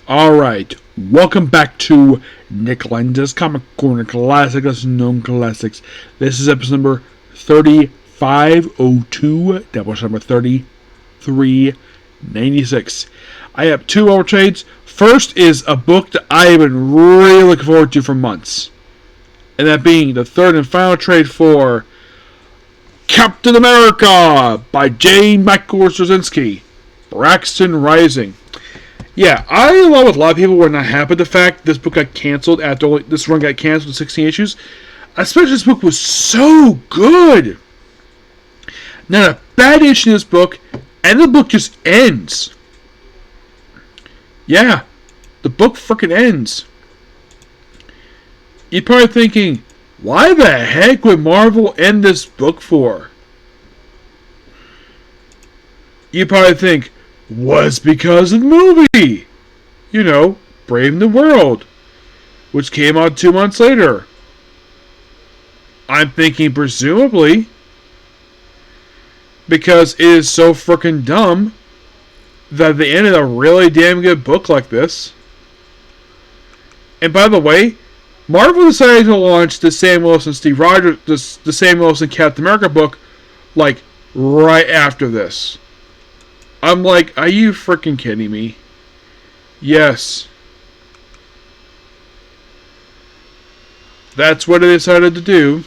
Alright, welcome back to Nick Lenz's Comic Corner Classics, Known Classics. This is episode number 3502, Doubleshot number 3396. I have two over trades. First is a book that I have been really looking forward to for months. And that being the third and final trade for Captain America by J. Mackay Straczynski, Broxton Rising. Yeah, along with a lot of people, were not happy with the fact this book got canceled after this run got canceled in 16 issues. Especially this book was so good. Not a bad issue in this book, and the book just ends. Yeah, the book freaking ends. You're probably thinking, why the heck would Marvel end this book for? You probably think, was because of the movie. You know, Brave New World, which came out 2 months later. I'm thinking presumably because it is so freaking dumb that they ended a really damn good book like this. And by the way, Marvel decided to launch the Sam Wilson Steve Rogers, the Sam Wilson Captain America book, like right after this. I'm like, are you freaking kidding me? Yes. That's what they decided to do.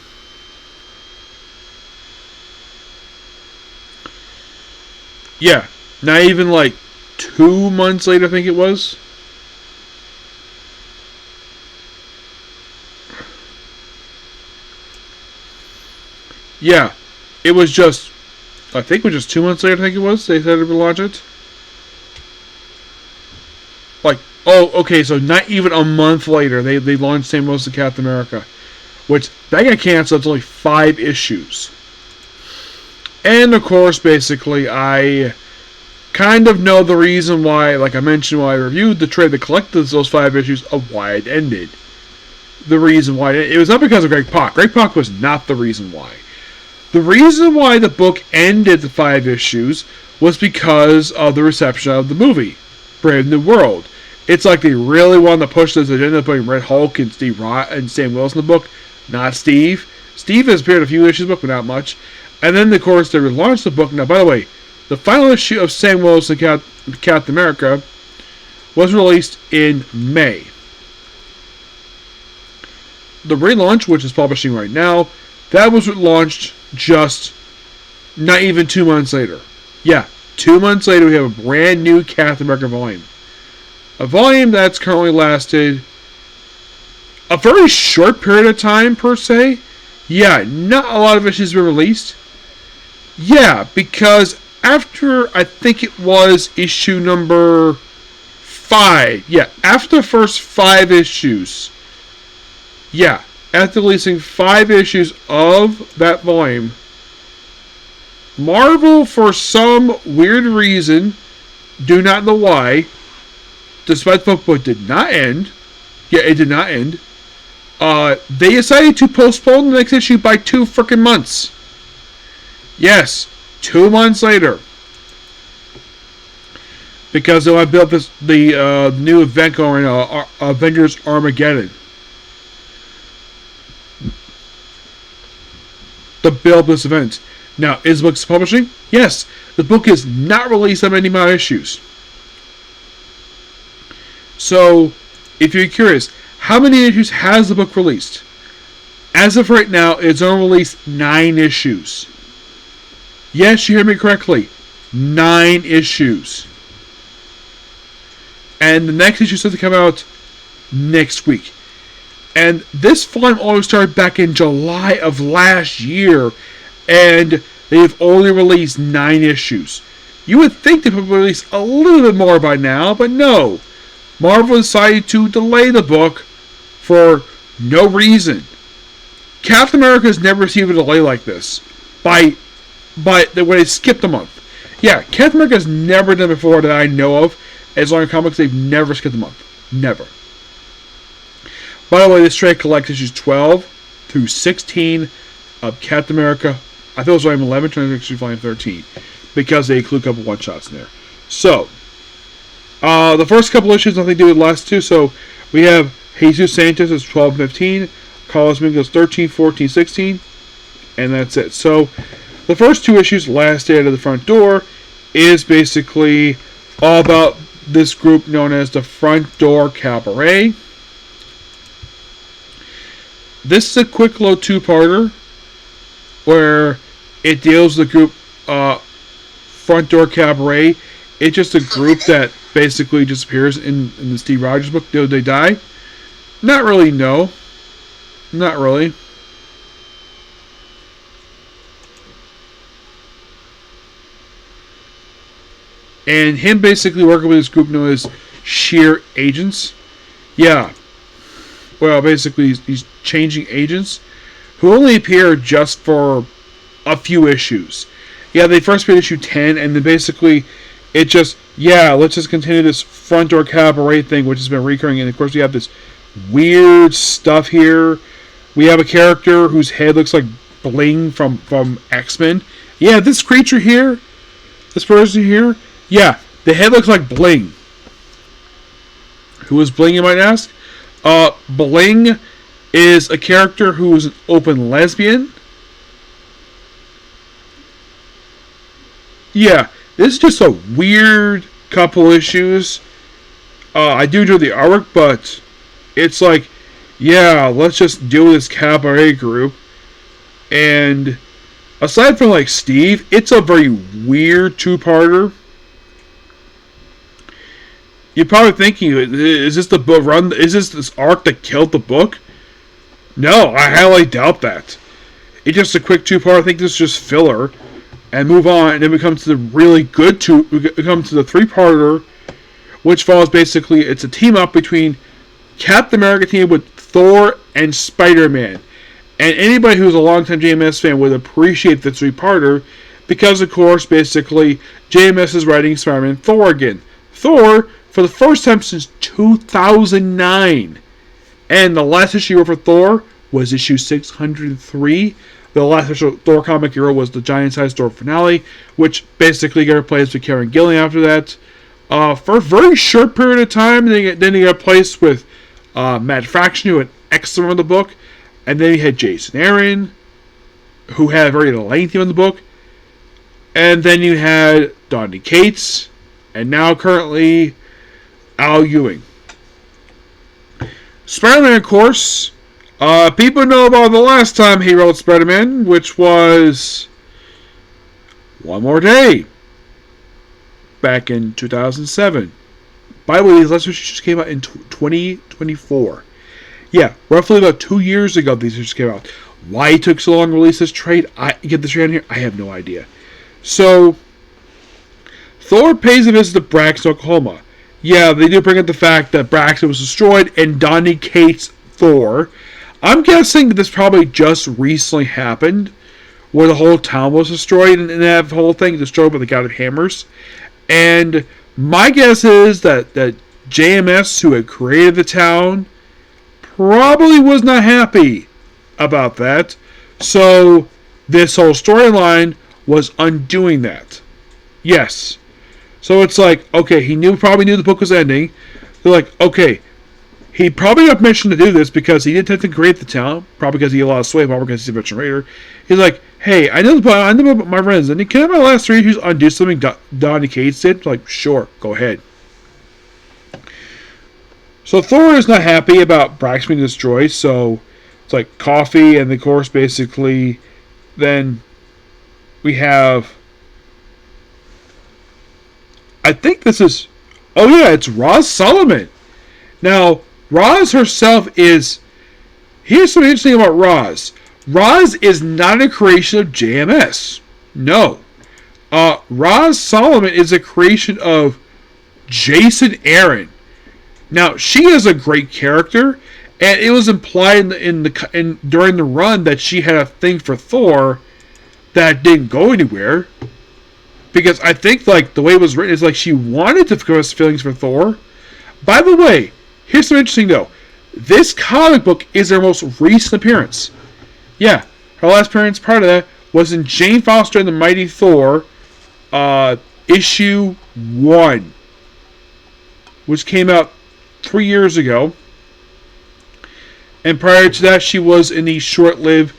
Yeah. Not even like 2 months later, I think it was. Yeah. It was just, I think it was just 2 months later, I think it was, they decided to launch it. Like, oh, okay, so not even a month later, they launched Sam Wilson Captain America. Which, that got canceled. It's only 5 issues. And, of course, basically, I kind of know the reason why, like I mentioned when I reviewed the trade that collected those 5 issues, of why it ended. The reason why, it was not because of Greg Pak. Greg Pak was not the reason why. The reason why the book ended the 5 issues was because of the reception of the movie, Brave New World. It's like they really wanted to push this agenda of putting Red Hulk and Steve Rot and Sam Wilson in the book, not Steve. Steve has appeared in a few issues of the book, but not much. And then, of course, they relaunched the book. Now, by the way, the final issue of Sam Wilson Captain America was released in May. The relaunch, which is publishing right now, that was launched just not even 2 months later. Yeah, 2 months later we have a brand new Captain America volume. A volume that's currently lasted a very short period of time, per se. Yeah, not a lot of issues have been released. Yeah, because after, I think it was issue number 5. Yeah, after the first 5 issues. Yeah. After releasing 5 issues of that volume, Marvel, for some weird reason, do not know why, despite the book did not end, yeah, it did not end, they decided to postpone the next issue by 2 freaking months. Yes, 2 months later. Because they want to build the new event going on, Avengers Armageddon. To build this event. Now, is the book publishing? Yes. The book is not released on many more issues. So, if you're curious, how many issues has the book released? As of right now, it's only released 9 issues. Yes, you heard me correctly. 9 issues. And the next issue is set to come out next week. And this volume always started back in July of last year, and they've only released 9 issues. You would think they would release a little bit more by now, but no. Marvel decided to delay the book for no reason. Captain America has never received a delay like this. When they skipped a month. Yeah, Captain America has never done it before that I know of. As long as comics, they've never skipped a month. Never. By the way, this trade collects issues 12 through 16 of Captain America. I thought it was volume 11, trying to volume 13. Because they include a couple one-shots in there. So, The first couple issues nothing to do with the last two. So we have Jesus Sanchez is 12 and 15, Carlos Mingo's 13, 14, 16, and that's it. So the first two issues, Last Day Out of the Front Door, is basically all about this group known as the Front Door Cabaret. This is a quick little two-parter where it deals with the group Front Door Cabaret. It's just a group that basically disappears in the Steve Rogers book. Do they die? Not really, no. Not really. And him basically working with this group known as Sheer Agents. Yeah. Well, basically, he's changing agents who only appear just for a few issues. Yeah, they first appeared issue 10, and then basically it just, yeah, let's just continue this Front Door Cabaret thing, which has been recurring. And of course, we have this weird stuff here. We have a character whose head looks like Bling from X-Men. Yeah, this creature here, this person here, yeah, the head looks like Bling. Who is Bling, you might ask? Bling is a character who is an open lesbian. Yeah, this is just a weird couple issues. I do enjoy the artwork, but it's like, yeah, let's just deal with this cabaret group. And aside from like Steve, it's a very weird two-parter. You're probably thinking, is this the book run? Is this arc that killed the book? No, I highly doubt that. It's just a quick two-part. I think this is just filler, and move on. And then we come to the really good we come to the three-parter, which follows basically it's a team up between Captain America team with Thor and Spider-Man. And anybody who's a longtime JMS fan would appreciate the three-parter because, of course, basically JMS is writing Spider-Man Thor again. Thor, for the first time since 2009. And the last issue for Thor was issue 603. The last issue Thor comic hero was the giant-sized Thor finale, which basically got replaced with Karen Gillan after that. For a very short period of time, then he got replaced with Matt Fraction, who had excellent on the book. And then he had Jason Aaron, who had a very lengthy on the book. And then you had Donny Cates, and now currently Al Ewing. Spider-Man, of course, people know about the last time he wrote Spider-Man, which was One More Day, back in 2007. By the way, these last issues just came out in 2024. Yeah, roughly about 2 years ago these issues came out. Why it took so long to release this trade, get this trade on here, I have no idea. So, Thor pays a visit to Braxton, Oklahoma. Yeah, they do bring up the fact that Braxton was destroyed and Donny Cates Thor. I'm guessing that this probably just recently happened, where the whole town was destroyed and that whole thing destroyed by the God of Hammers. And my guess is that JMS, who had created the town, probably was not happy about that. So this whole storyline was undoing that. Yes. So it's like, okay, he probably knew the book was ending. They're like, okay, he probably got permission to do this because he did tend to create the town, probably because he had a lot of sway, probably because he's a veteran raider. He's like, hey, I know about my friends, and can I have my last 3 issues undo something Donny Cates did? Like, sure, go ahead. So Thor is not happy about Braxton being destroyed, so it's like coffee, and of course, basically, then we have, I think this is, oh yeah, it's Roz Solomon. Now, Roz herself is, here's something interesting about Roz. Roz is not a creation of JMS. No. Roz Solomon is a creation of Jason Aaron. Now, she is a great character, and it was implied during the run that she had a thing for Thor that didn't go anywhere. Because I think like the way it was written is like she wanted to express feelings for Thor. By the way, here's something interesting though. This comic book is her most recent appearance. Yeah, her last appearance prior to that was in Jane Foster and the Mighty Thor, issue 1. which came out 3 years ago. And prior to that, she was in the short-lived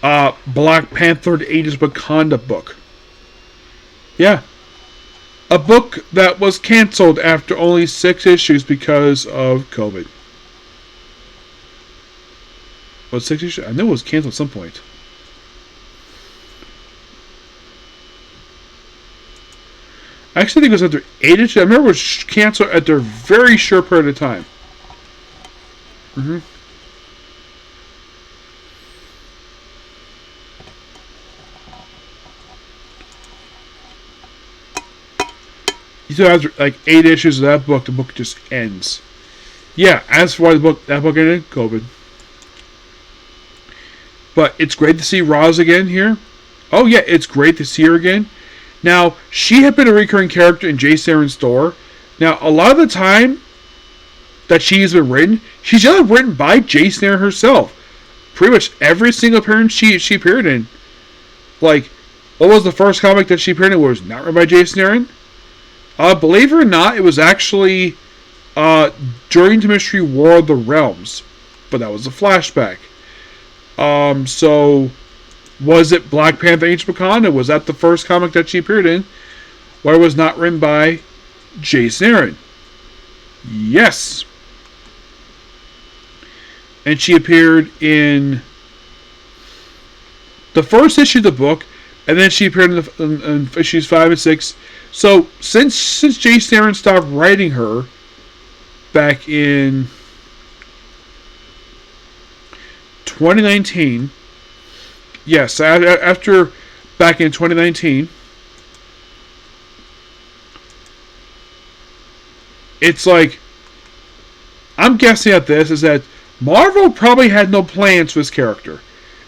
Black Panther: The Agents of Wakanda book. Yeah. A book that was canceled after only 6 issues because of COVID. Was 6 issues? I know it was canceled at some point. I actually think it was after 8 issues. I remember it was canceled after a very short period of time. Mm-hmm. You still have like 8 issues of that book. The book just ends. Yeah, as for why that book ended, COVID. But it's great to see Roz again here. Oh yeah, it's great to see her again. Now, she had been a recurring character in Jason Aaron's store. Now, a lot of the time that she's been written, she's generally written by Jason Aaron herself. Pretty much every single appearance she appeared in. Like, what was the first comic that she appeared in? Was not written by Jason Aaron? Believe it or not, it was actually during the Mystery War of the Realms. But that was a flashback. So, was it Black Panther: Agents of Wakanda? Was that the first comic that she appeared in? Where it was not written by Jason Aaron? Yes. And she appeared in the first issue of the book, and then she appeared in issues 5 and 6. So, since Jason Aaron stopped writing her back in 2019, yes, after back in 2019, it's like, I'm guessing at this is that Marvel probably had no plans for this character.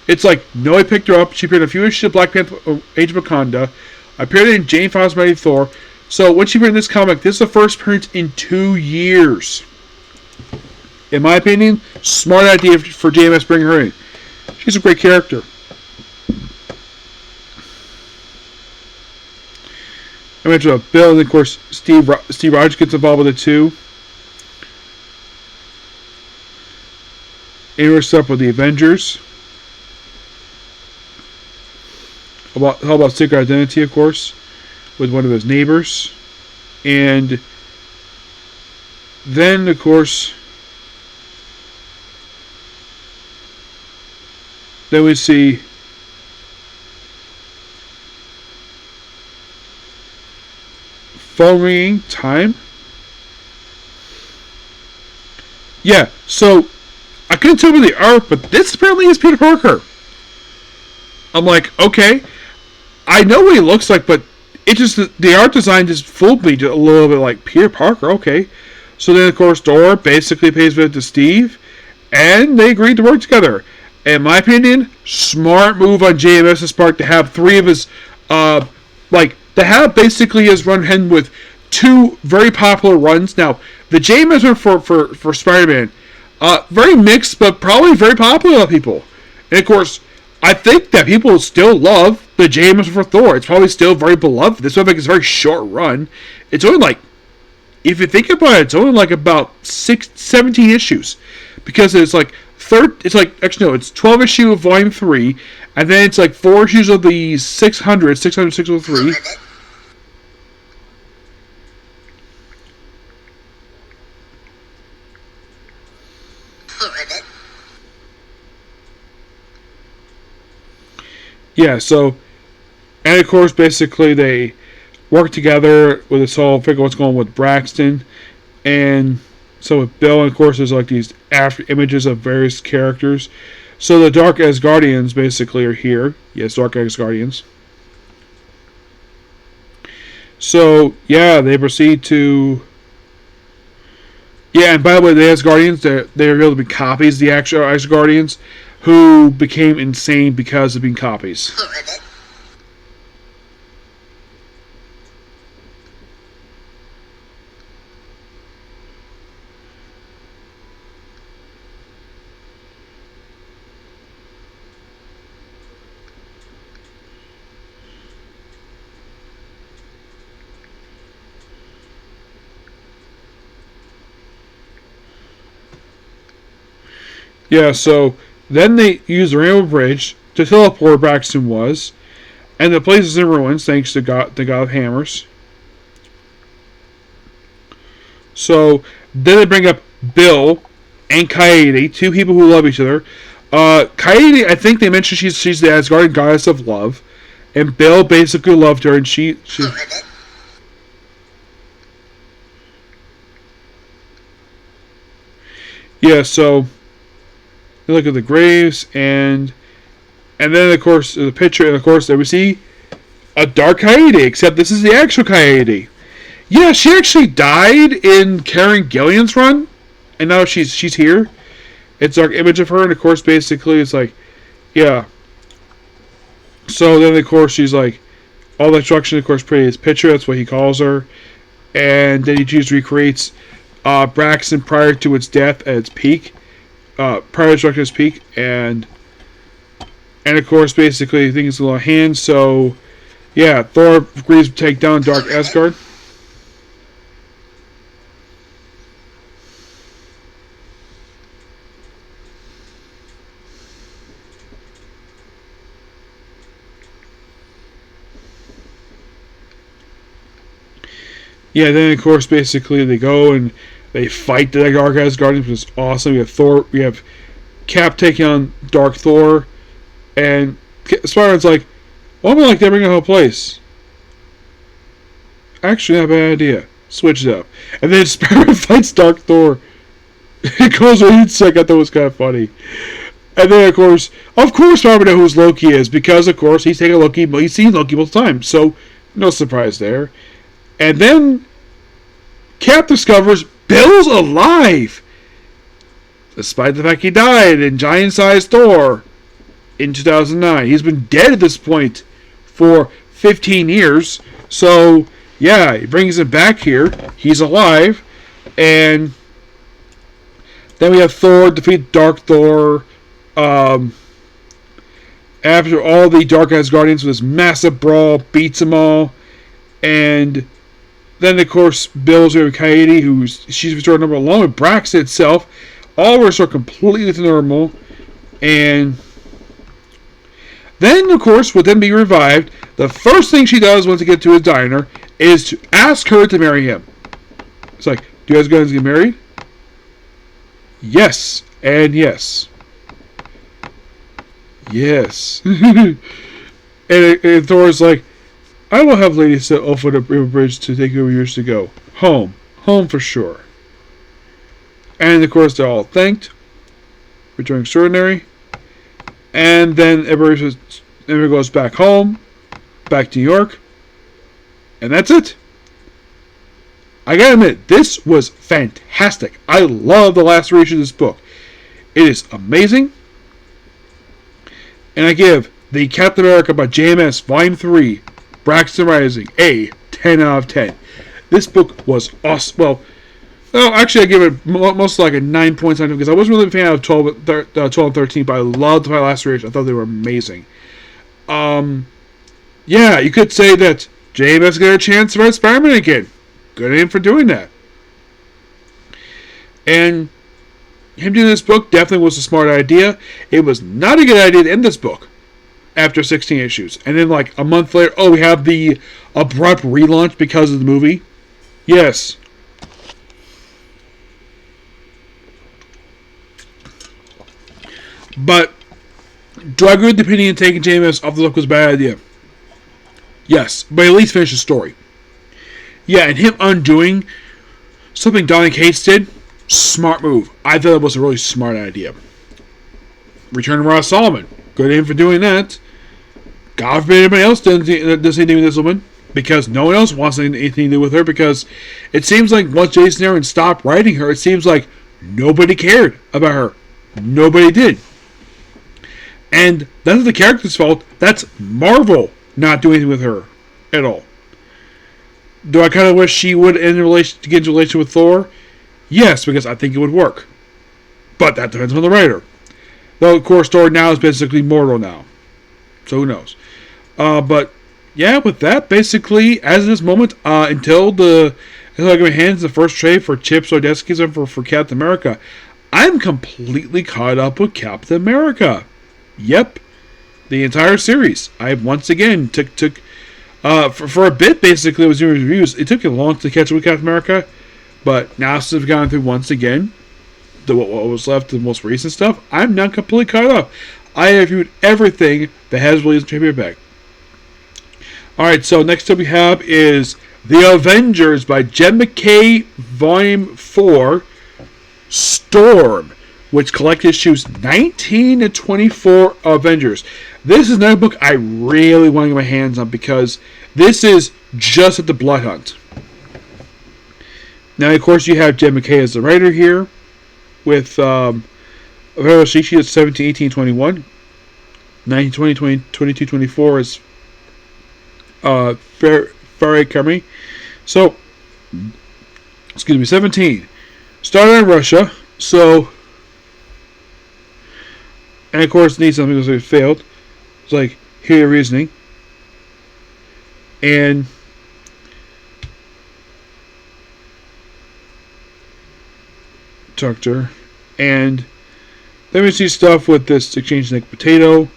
It's like, no, I picked her up. She appeared in a few issues of Black Panther: Age of Wakanda. Appeared in Jane Fost's Mighty Thor. So when she appeared in this comic, this is the first appearance in 2 years. In my opinion, smart idea for JMS to bring her in. She's a great character. I mentioned Bill, and of course Steve Rogers gets involved with it too. And we're stuck with the Avengers. How about Secret Identity, of course, with one of his neighbors. And then, of course, then we see phone ringing time. Yeah, so I couldn't tell by the art, but this apparently is Peter Parker. I'm like, okay, I know what he looks like, but it just, the art design just fooled me a little bit. Like, Peter Parker, okay. So then, of course, Dora basically pays visit to Steve, and they agreed to work together. In my opinion, smart move on JMS's part to have 3 of his, to have basically his run end with 2 very popular runs. Now, the JMS run for Spider-Man, very mixed, but probably very popular with people. And of course, I think that people still love the JMS for Thor. It's probably still very beloved. This one is a very short run. It's only like, if you think about it, it's only like about 17 issues. Because it's like, it's 12 issue of volume 3, and then it's like 4 issues of the 603. Yeah, so, and of course, basically they work together with this whole figure what's going on with Broxton, and so with Bill, and of course, there's like these after images of various characters. So the Dark Asgardians basically are here. Yes, Dark Asgardians. So yeah, they proceed to. Yeah, and by the way, the Asgardians, they're revealed to be copies of the actual Asgardians, who became insane because of being copies. Yeah, so then they used the Rainbow Bridge to teleport where Broxton was, and the place is in ruins thanks to the God of Hammers. So then they bring up Bill and Kaede, two people who love each other. Kaede, I think they mentioned she's the Asgardian goddess of love, and Bill basically loved her, and she yeah. So they look at the graves, and then of course the picture, and of course there we see a dark Kaede, except this is the actual Kaede. Yeah, she actually died in Karen Gillian's run, and now she's here. It's our image of her, and of course, basically, it's like, yeah. So then, of course, she's like, all the destruction, of course, pretty his picture. That's what he calls her, and then he just recreates Braxton prior to its death at its peak, prior to destruction's peak, and of course, basically, things a little hand. So, yeah, Thor agrees to take down Dark Asgard. Yeah, then of course, basically they go and they fight the Dark Asgardians, which is awesome. We have Thor, we have Cap taking on Dark Thor, and Spider-Man's like, "Well, I'm like they bring a whole place." Actually, not a bad idea. Switch it up, and then Spider-Man fights Dark Thor. It goes really sick. I thought it was kind of funny. And then, of course, Spider-Man knows who Loki is because, of course, he's taken Loki. He's seen Loki multiple times, so no surprise there. And then Cap discovers Bill's alive, despite the fact he died in giant-sized Thor in 2009. He's been dead at this point for 15 years. So, yeah, he brings him back here. He's alive. And then we have Thor defeat Dark Thor. After all the Dark Asgardians with this massive brawl, beats them all. And then, of course, Bill's with Kaede, she's restored normal, along with Braxton itself. All restore completely to normal. And then, of course, with them being revived, the first thing she does once they get to his diner is to ask her to marry him. It's like, do you guys get married? Yes. And yes. Yes. and Thor's like, I will have ladies set off on a river bridge to take over years to go. Home. Home for sure. And of course they're all thanked. Return extraordinary. And then everybody goes back home. Back to New York. And that's it. I gotta admit, this was fantastic. I love the last reissue of this book. It is amazing. And I give the Captain America by JMS Volume 3, Braxton Rising, a 10 out of 10. This book was awesome. Well, actually I give it mostly like a 9.7 because I wasn't really a fan of 12 and 13, but I loved my last reissue. I thought they were amazing. Yeah, you could say that JMS got a chance to write Spider-Man again. Good on him for doing that. And him doing this book definitely was a smart idea. It was not a good idea to end this book after 16 issues. And then like a month later, we have the abrupt relaunch because of the movie. Yes. But do I agree with the opinion taking JMS off the book was a bad idea? Yes, but at least finish the story. Yeah, and him undoing something Donny Cates did, smart move. I thought it was a really smart idea. Return to Ross Solomon. Good on him for doing that. God forbid anybody else does anything with this woman, because no one else wants anything to do with her, because it seems like once Jason Aaron stopped writing her, it seems like nobody cared about her. Nobody did. And that's not the character's fault. That's Marvel not doing anything with her at all. Do I kind of wish she would get into a relation with Thor? Yes, because I think it would work. But that depends on the writer. Though, of course, Thor now is basically mortal now. So who knows? But, yeah, with that, basically, as of this moment, until I get my hands on the first trade for Chip Zdarsky's and for Captain America, I'm completely caught up with Captain America. Yep, the entire series. I once again took for a bit, basically, it was doing reviews. It took a long to catch up with Captain America, but now since I've gone through once again what was left, the most recent stuff, I'm now completely caught up. I have reviewed everything that has released in paperback. Alright, so next up we have is The Avengers by Jed Mackay, Volume 4, Storm, which collect issues 19 to 24 Avengers. This is another book I really want to get my hands on because this is just at the Blood Hunt. Now, of course, you have Jed Mackay as the writer here, with Shishi at 17, 18, 21, 19, 20, 20, 22, 24 is Farai Kami. So, excuse me, 17. Started in Russia, so, and of course needs something because it failed. It's like, here your reasoning. And talked to her. And then we see stuff with this exchange neck potato.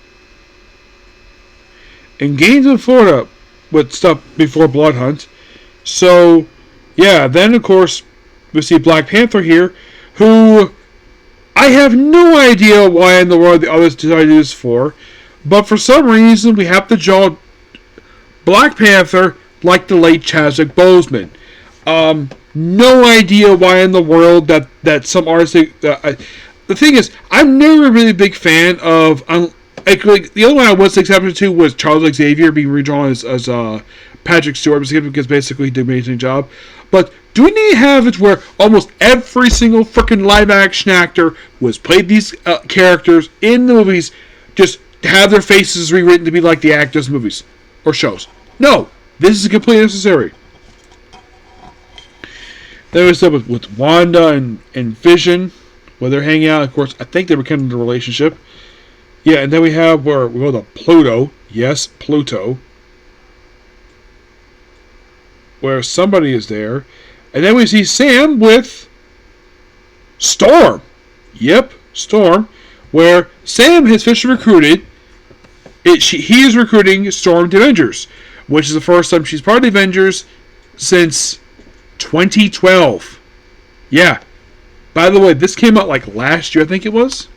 And Gainesville, Florida, with stuff before Blood Hunt. So, yeah, then of course we see Black Panther here, who I have no idea why in the world the others decided to do this for, but for some reason we have to draw Black Panther like the late Chadwick Boseman. No idea why in the world that some artists. The thing is, I'm never really a big fan of. Like, the other one I was accepted to was Charles Xavier being redrawn as Patrick Stewart because basically he did an amazing job. But do we need to have it where almost every single freaking live action actor was played these characters in the movies, just have their faces rewritten to be like the actors in movies or shows? No, this is completely necessary. There was stuff with Wanda and Vision, where they're hanging out. Of course, I think they were kind of in a relationship. Yeah, and then we have where we go to Pluto. Yes, Pluto. Where somebody is there. And then we see Sam with Storm. Yep, Storm. Where Sam has officially recruited. He is recruiting Storm to Avengers, which is the first time she's part of the Avengers since 2012. Yeah. By the way, this came out like last year, I think it was.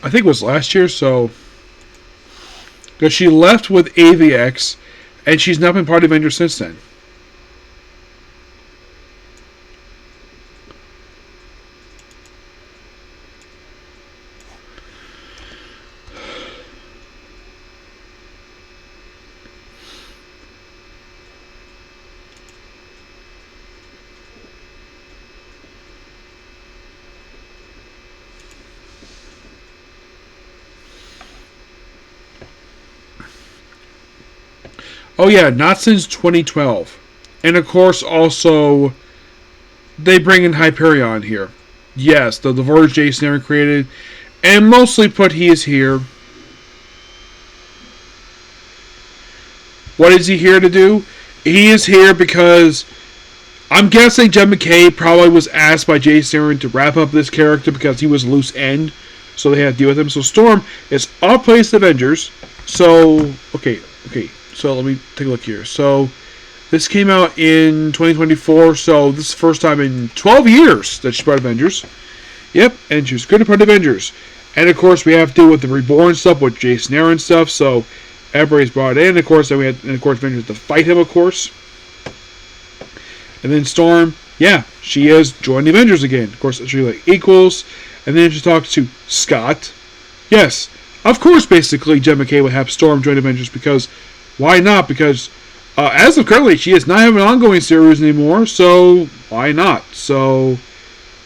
I think it was last year, so. Because she left with AVX, and she's not been part of Avengers since then. Oh yeah, not since 2012. And of course also they bring in Hyperion here. Yes, the Verge Jason Aaron created. And mostly put he is here. What is he here to do? He is here because I'm guessing Jed Mackay probably was asked by Jason Aaron to wrap up this character because he was a loose end. So they had to deal with him. So Storm is off place Avengers. So, okay. So let me take a look here. So this came out in 2024. So this is the first time in 12 years that she's part of Avengers. Yep, and she was good at part of Avengers. And of course we have to do with the Reborn stuff, with Jason Aaron stuff. So everybody's brought in. Of course, then we had, and of course, Avengers to fight him, of course. And then Storm, yeah, she has joined the Avengers again. Of course, she like equals. And then she talks to Scott. Yes, of course, basically, Jed Mackay would have Storm join Avengers because, why not? Because as of currently, she is not having an ongoing series anymore, so why not? So,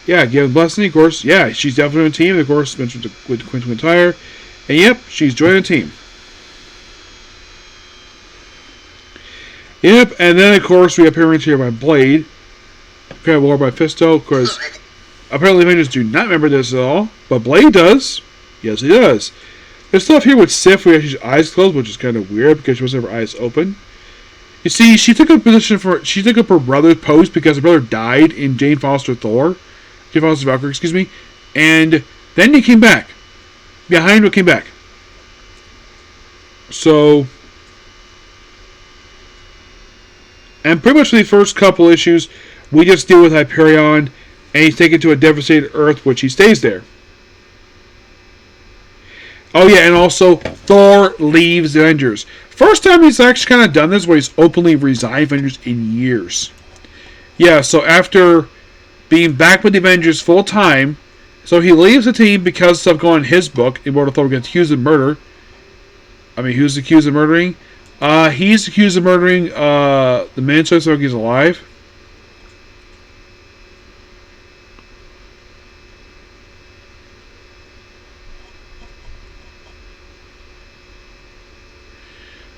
yeah, give blessing, of course. Yeah, she's definitely on the team. Of course, mentioned with Quentin McIntyre. And yep, she's joining the team. Yep, and then of course we have appearance here by Blade. Okay, War by Fisto, because apparently Avengers do not remember this at all, but Blade does. Yes, he does. There's stuff here with Sif where she has her eyes closed, which is kind of weird because she doesn't have her eyes open. You see, she took up her brother's post because her brother died in Jane Foster Valkyrie, excuse me, and then he came back. Behind what came back. So, and pretty much for the first couple issues, we just deal with Hyperion, and he's taken to a devastated Earth, which he stays there. Oh yeah, and also Thor leaves the Avengers. First time he's actually kind of done this, where he's openly resigned Avengers in years. Yeah, so after being back with the Avengers full time, so he leaves the team because of stuff going on in his book, Immortal Thor gets accused of murder. I mean, who's accused of murdering? He's accused of murdering the Manchester so he's alive.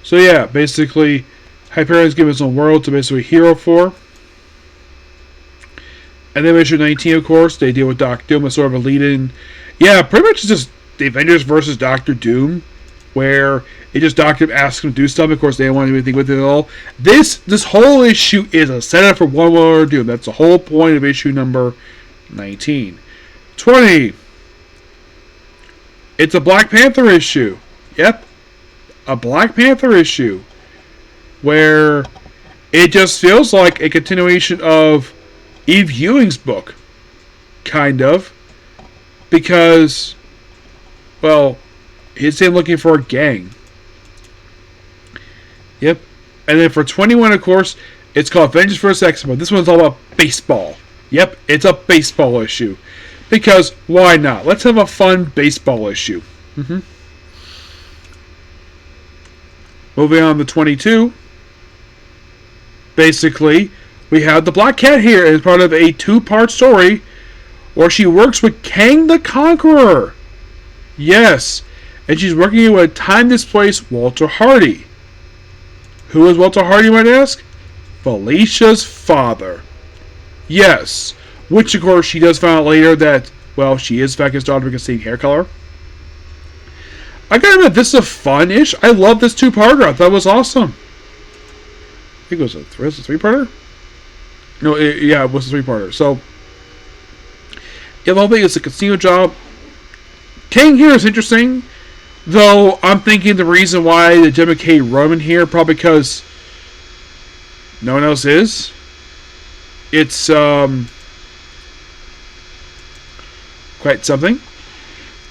So yeah, basically, Hyperion's given his own world to basically hero for. And then issue 19, of course, they deal with Doctor Doom as sort of a lead-in. Yeah, pretty much just the Avengers versus Doctor Doom, where it just Doctor Doom asks him to do stuff. Of course, they don't want to do anything with it at all. This whole issue is a setup for one more Doom. That's the whole point of issue number 19. 20. It's a Black Panther issue. Yep. A Black Panther issue where it just feels like a continuation of Eve Ewing's book, kind of, because, well, he's him looking for a gang. Yep. And then for 21, of course, it's called Avengers vs. X-Men. This one's all about baseball. Yep, it's a baseball issue. Because, why not? Let's have a fun baseball issue. Moving on to 22. Basically, we have the Black Cat here as part of a two-part story where she works with Kang the Conqueror. Yes, and she's working with time-displaced Walter Hardy. Who is Walter Hardy, you might ask? Felicia's father. Yes, which of course she does find out later that, well, she is in fact his daughter because of the same hair color. I gotta admit, this is a fun-ish. I love this two-parter. I thought it was awesome. I think it was a three-parter? No, yeah, it was a three-parter. So, yeah, the whole thing is a casino job. Kang here is interesting, though I'm thinking the reason why the Jim Mackay run in here, probably because no one else is. It's, quite something.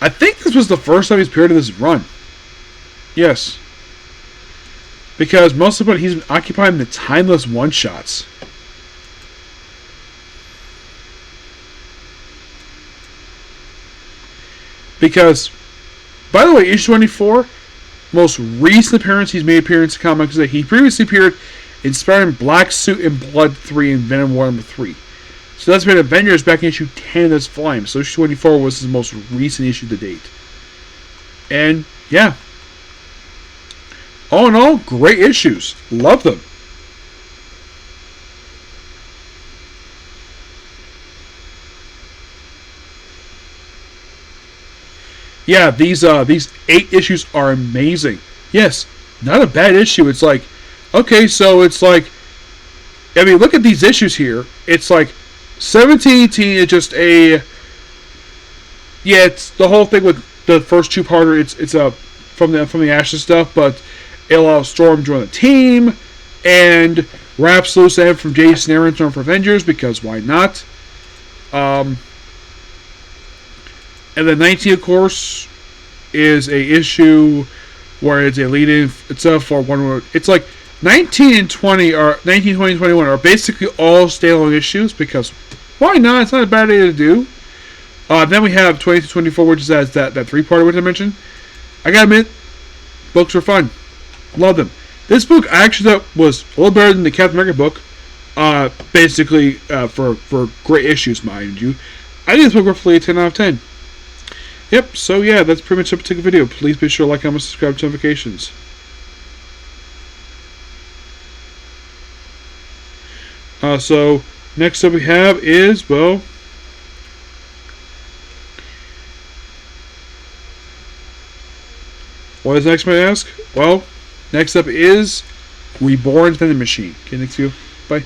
I think this was the first time he's appeared in this run. Yes. Because most of what he's been occupying the timeless one-shots. Because, by the way, issue 24, most recent appearance he's made appearance in comics, that he previously appeared in Spider-Man Black Suit and Blood 3 and Venom War number 3. So that's been Avengers back in issue 10 of this volume. So issue 24 was his most recent issue to date. And, yeah. All in all, great issues. Love them. Yeah, these 8 issues are amazing. Yes, not a bad issue. It's like, okay, so it's like, I mean, look at these issues here. It's like 1718 is just a, yeah, it's the whole thing with the first two-parter. It's a from the Ashes stuff, but it allows Storm to join the team and wraps loose end from Jason Aaron's run for Avengers because why not? And then 19, of course, is a issue where it's a lead-in itself for one. It's like 19 and 20 are 19, 20, and 21 are basically all standalone issues because why not? It's not a bad idea to do. Then we have 20 to 24, which is that three-parter which I mentioned. I gotta admit, books are fun. Love them. This book I actually thought was a little better than the Captain America book. Basically, for great issues, mind you. I think this book roughly a 10 out of 10. Yep, so yeah, that's pretty much it for the video. Please be sure to like, comment, subscribe, to notifications. So Next up we have is, well, what is next, may I ask? Well, next up is Reborn from the Machine. Okay, next view. Bye.